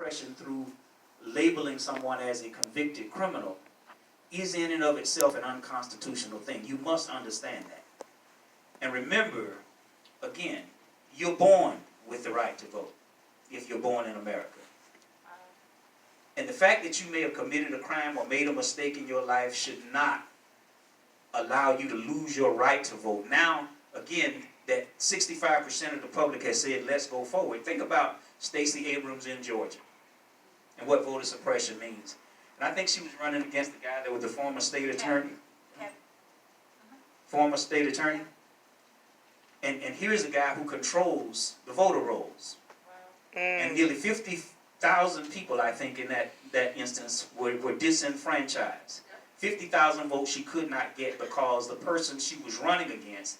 suppression through labeling someone as a convicted criminal is in and of itself an unconstitutional thing. You must understand that. And remember, again, you're born with the right to vote if you're born in America. And the fact that you may have committed a crime or made a mistake in your life should not allow you to lose your right to vote. Now, again, that 65% of the public has said, let's go forward. Think about Stacey Abrams in Georgia and what voter suppression means. And I think she was running against the guy that was the former state attorney. Former state attorney. And here's a guy who controls the voter rolls. And nearly 50,000 people, I think, in that instance were disenfranchised. 50,000 votes she could not get because the person she was running against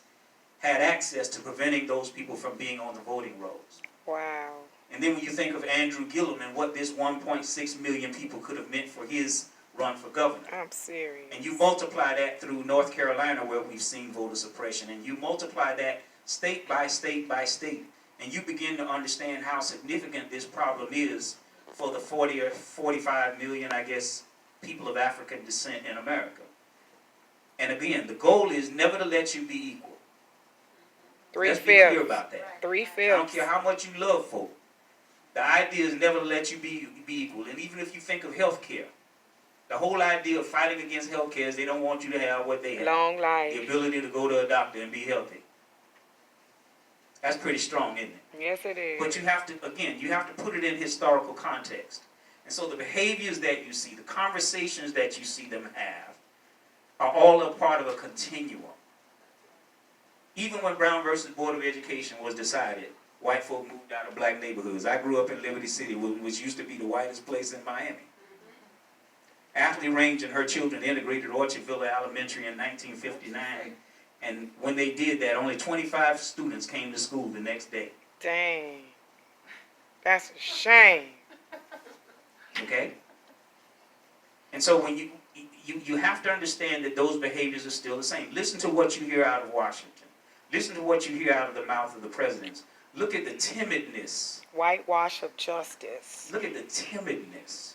had access to preventing those people from being on the voting rolls. Wow. And then when you think of Andrew Gillum and what this 1.6 million people could have meant for his run for governor. I'm serious. And you multiply that through North Carolina where we've seen voter suppression, and you multiply that state by state by state, and you begin to understand how significant this problem is for the 40 or 45 million, I guess, people of African descent in America. And again, the goal is never to let you be equal. Let's be clear about that. 3/5. I don't care how much you love folk. The idea is never to let you be equal. And even if you think of health care, the whole idea of fighting against health care is they don't want you to have what they have. Long life. The ability to go to a doctor and be healthy. That's pretty strong, isn't it? Yes, it is. But you have to, again, you have to put it in historical context. And so the behaviors that you see, the conversations that you see them have, are all a part of a continuum. Even when Brown versus Board of Education was decided, white folk moved out of black neighborhoods. I grew up in Liberty City, which used to be the whitest place in Miami. Ashley Range and her children integrated Orchardville Elementary in 1959. And when they did that, only 25 students came to school the next day. Dang. That's a shame. Okay? And so when you have to understand that those behaviors are still the same. Listen to what you hear out of Washington. Listen to what you hear out of the mouth of the presidents. Look at the timidness. Whitewash of justice. Look at the timidness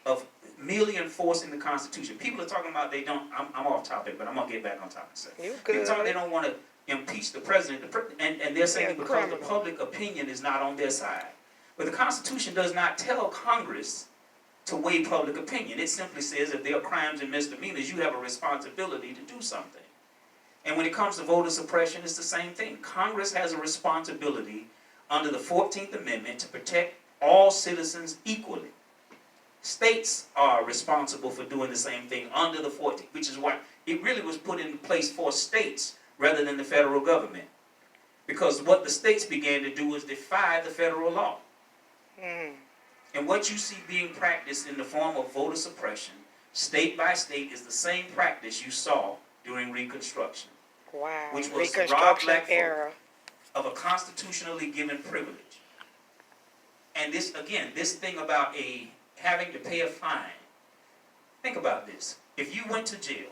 of merely enforcing the Constitution. People are talking about they don't, I'm off topic, but I'm going to get back on topic. You People good. talking they don't want to impeach the president, and they're saying because criminal. the public opinion is not on their side. But the Constitution does not tell Congress to weigh public opinion. It simply says if there are crimes and misdemeanors, you have a responsibility to do something. And when it comes to voter suppression, it's the same thing. Congress has a responsibility under the 14th Amendment to protect all citizens equally. States are responsible for doing the same thing under the 14th, which is why it really was put in place for states rather than the federal government. Because what the states began to do was defy the federal law. And what you see being practiced in the form of voter suppression, state by state, is the same practice you saw during Reconstruction. Wow. Which was to rob Reconstruction black folk era. of a constitutionally given privilege. And this, again, this thing about having to pay a fine. Think about this. If you went to jail,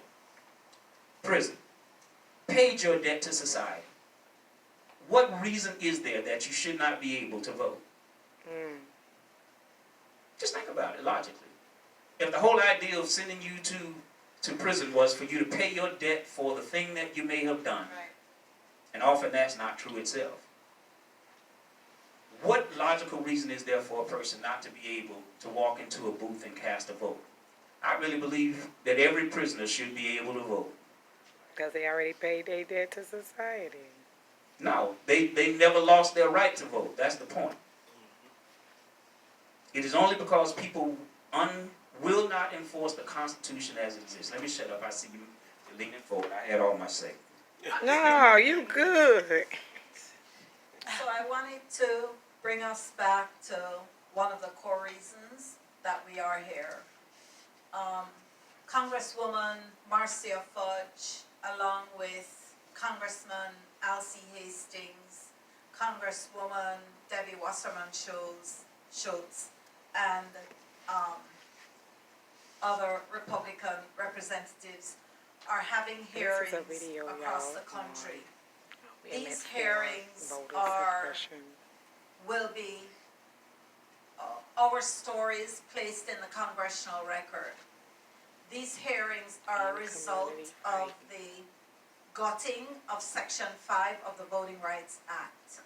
prison, paid your debt to society, what reason is there that you should not be able to vote? Just think about it logically. If the whole idea of sending you to prison was for you to pay your debt for the thing that you may have done, and often that's not true itself, what logical reason is there for a person not to be able to walk into a booth and cast a vote? I really believe that every prisoner should be able to vote. Because they already paid their debt to society. No, they never lost their right to vote. That's the point. It is only because people will not enforce the Constitution as it exists. Let me shut up. I see you leaning forward. I had all my say. No, you good. So I wanted to bring us back to one of the core reasons that we are here. Congresswoman Marcia Fudge, along with Congressman Alcee Hastings, Congresswoman Debbie Wasserman Schultz, and other Republican representatives are having hearings across the country. These hearings will be our stories placed in the congressional record. These hearings are a result of the gutting of Section 5 of the Voting Rights Act.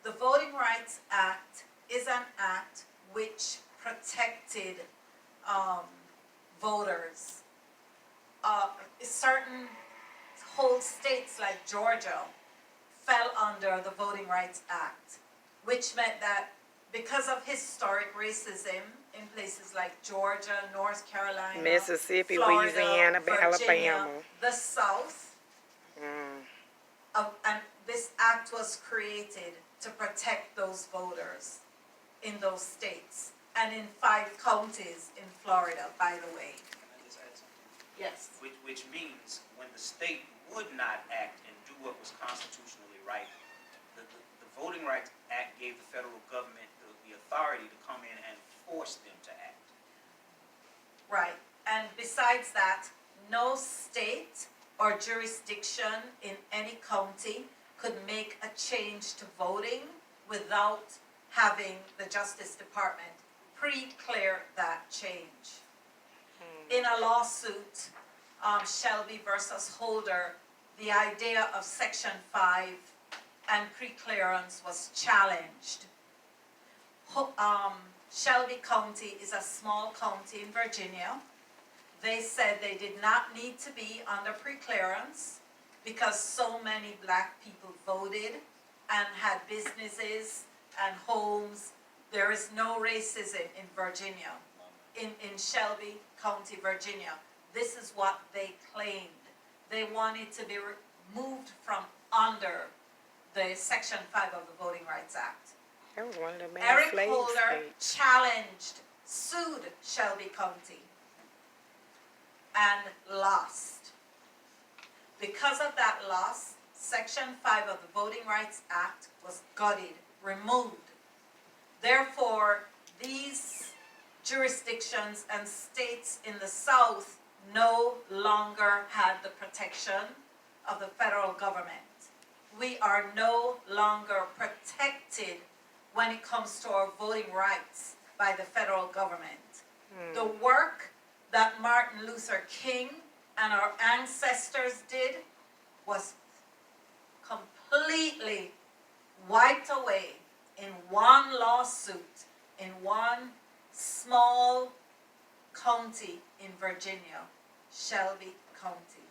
The Voting Rights Act is an act which protected voters. Certain whole states like Georgia fell under the Voting Rights Act, which meant that because of historic racism in places like Georgia, North Carolina, Mississippi, Florida, Louisiana, Virginia, Alabama. the South, and this act was created to protect those voters in those states, and in 5 counties in Florida, by the way. Can I just add something? Yes. Which means when the state would not act and do what was constitutionally right, the Voting Rights Act gave the federal government the authority to come in and force them to act. Right, and besides that, no state or jurisdiction in any county could make a change to voting without having the Justice Department pre-clear that change. In a lawsuit, Shelby versus Holder, the idea of Section 5 and pre-clearance was challenged. Shelby County is a small county in Virginia. They said they did not need to be under pre-clearance because so many black people voted and had businesses and homes. There is no racism in Virginia, in Shelby County, Virginia. This is what they claimed. They wanted to be removed from under the Section 5 of the Voting Rights Act. That was one of the main Eric slave Holder states. challenged, sued Shelby County and lost. Because of that loss, Section 5 of the Voting Rights Act was gutted, removed. Therefore, these jurisdictions and states in the South no longer had the protection of the federal government. We are no longer protected when it comes to our voting rights by the federal government. The work that Martin Luther King and our ancestors did was completely wiped away in one lawsuit in one small county in Virginia, Shelby County.